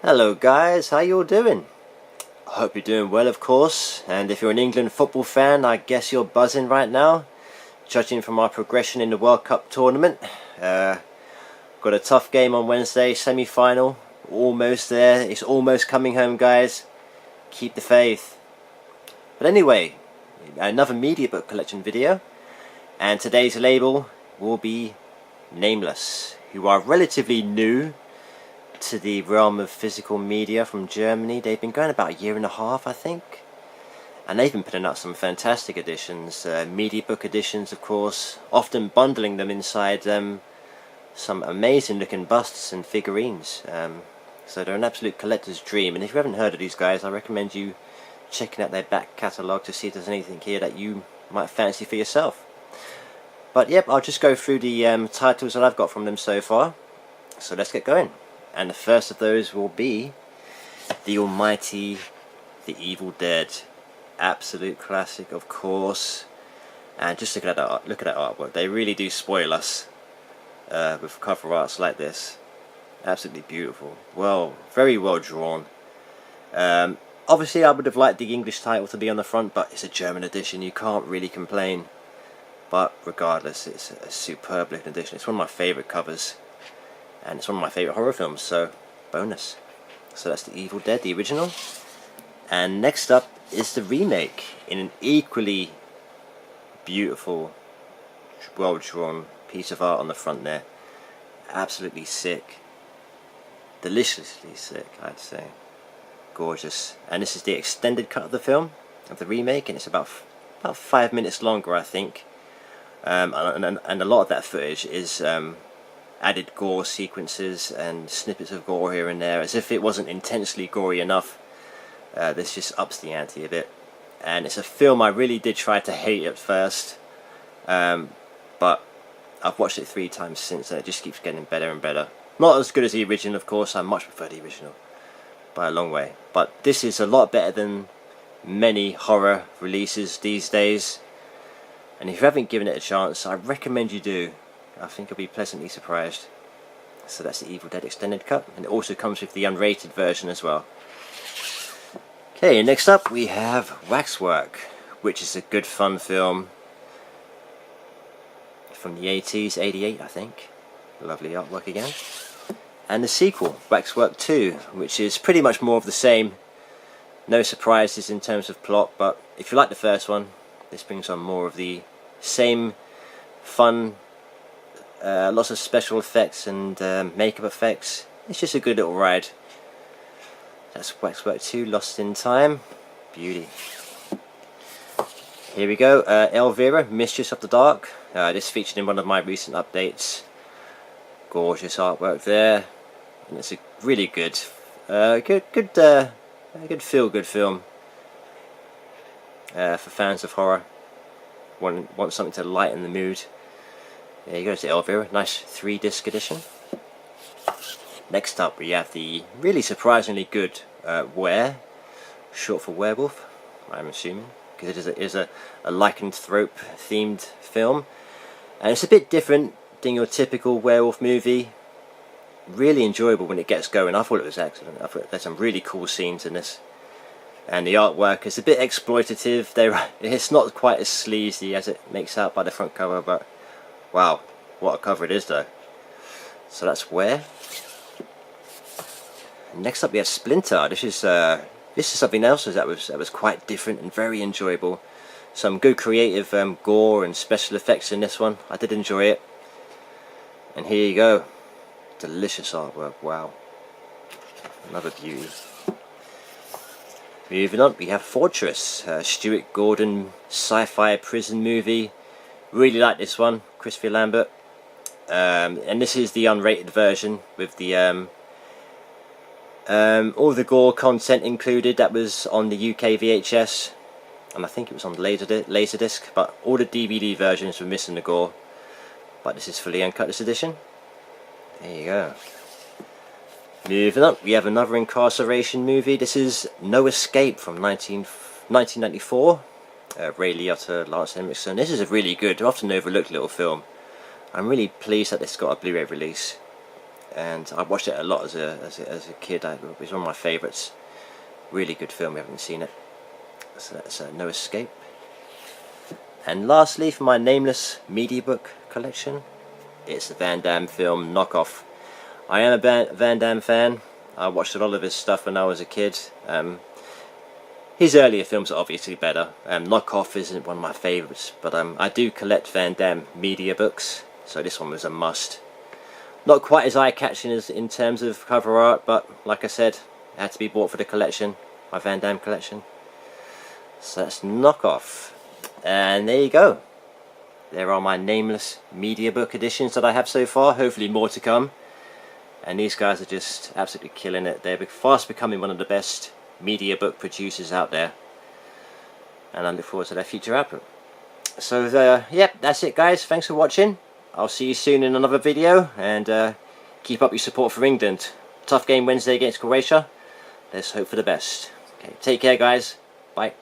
Hello guys, how you all doing? I hope you're doing well, of course, and if you're an England football fan, I guess you're buzzing right now, judging from our progression in the World Cup tournament. Got a tough game on Wednesday, semi-final, almost there, it's almost coming home guys, keep the faith. But anyway, another Mediabook collection video, and today's label will be Nameless, who are relatively new to the realm of physical media from Germany. They've been going about a year and a half, I think, and they've been putting out some fantastic editions, Mediabook editions of course, often bundling them inside some amazing looking busts and figurines, so they're an absolute collector's dream. And if you haven't heard of these guys, I recommend you checking out their back catalogue to see if there's anything here that you might fancy for yourself. But yep, I'll just go through the titles that I've got from them so far, so let's get going. And the first of those will be the almighty The Evil Dead. Absolute classic, of course. And just look at that artwork. They really do spoil us with cover arts like this. Absolutely beautiful. Well, very well drawn. Obviously, I would have liked the English title to be on the front, but it's a German edition. You can't really complain. But regardless, it's a superb looking edition. It's one of my favourite covers. And it's one of my favourite horror films, so bonus. So that's The Evil Dead, the original. And next up is the remake, in an equally beautiful, well-drawn piece of art on the front there. Absolutely sick. Deliciously sick, I'd say. Gorgeous. And this is the extended cut of the film, of the remake, and it's about 5 minutes longer, I think. And a lot of that footage is added gore sequences and snippets of gore here and there, as if it wasn't intensely gory enough. This just ups the ante a bit, and it's a film I really did try to hate at first, but I've watched it 3 times since, and it just keeps getting better and better. Not as good as the original, of course. I much prefer the original by a long way, but this is a lot better than many horror releases these days, and if you haven't given it a chance, I recommend you do. I think you'll be pleasantly surprised. So that's the Evil Dead extended cut, and it also comes with the unrated version as well. Okay, next up we have Waxwork, which is a good fun film from the 80s, 88 I think. Lovely artwork again. And the sequel, Waxwork 2, which is pretty much more of the same. No surprises in terms of plot, but if you like the first one, this brings on more of the same fun. Lots of special effects and makeup effects. It's just a good little ride. That's Waxwork 2, Lost in Time. Beauty. Here we go, Elvira, Mistress of the Dark. This featured in one of my recent updates. Gorgeous artwork there, and it's a really good, good feel-good film for fans of horror. Want something to lighten the mood. There you go, it's the Elvira, nice 3-disc edition. Next up we have the really surprisingly good short for Werewolf, I'm assuming, because it is a lycanthrope themed film, and it's a bit different than your typical werewolf movie. Really enjoyable when it gets going. I thought it was excellent. I thought there's some really cool scenes in this, and the artwork is a bit exploitative. It's not quite as sleazy as it makes out by the front cover, but wow, what a cover it is though. So that's Where. Next up we have Splinter. This is something else that was quite different and very enjoyable. Some good creative gore and special effects in this one. I did enjoy it. And here you go. Delicious artwork, wow. Another beauty. Moving on, we have Fortress, Stuart Gordon sci-fi prison movie. Really like this one, Christopher Lambert, and this is the unrated version with the all the gore content included. That was on the UK VHS, and I think it was on Laserdisc, but all the DVD versions were missing the gore. But this is fully uncut, this edition. There you go. Moving on, we have another incarceration movie. This is No Escape from 1994. Ray Liotta, Lance Henriksen. This is a really good, often overlooked little film. I'm really pleased that this got a Blu-ray release. and I watched it a lot as a kid. It was one of my favourites. Really good film. We haven't seen it, so that's No Escape. And lastly, for my Nameless Mediabook collection, it's the Van Damme film Knockoff. I am a Van Damme fan. I watched a lot of his stuff when I was a kid. His earlier films are obviously better. Knockoff isn't one of my favourites, but I do collect Van Damme media books, so this one was a must. Not quite as eye-catching as in terms of cover art, but like I said, it had to be bought for the collection, my Van Damme collection. So that's Knockoff. And there you go. There are my Nameless media book editions that I have so far, hopefully more to come. And these guys are just absolutely killing it. They're fast becoming one of the best media book producers out there, and I look forward to their future output. So yep, that's it guys, thanks for watching. I'll see you soon in another video, and keep up your support for England. Tough game Wednesday against Croatia. Let's hope for the best. Okay, take care guys, bye.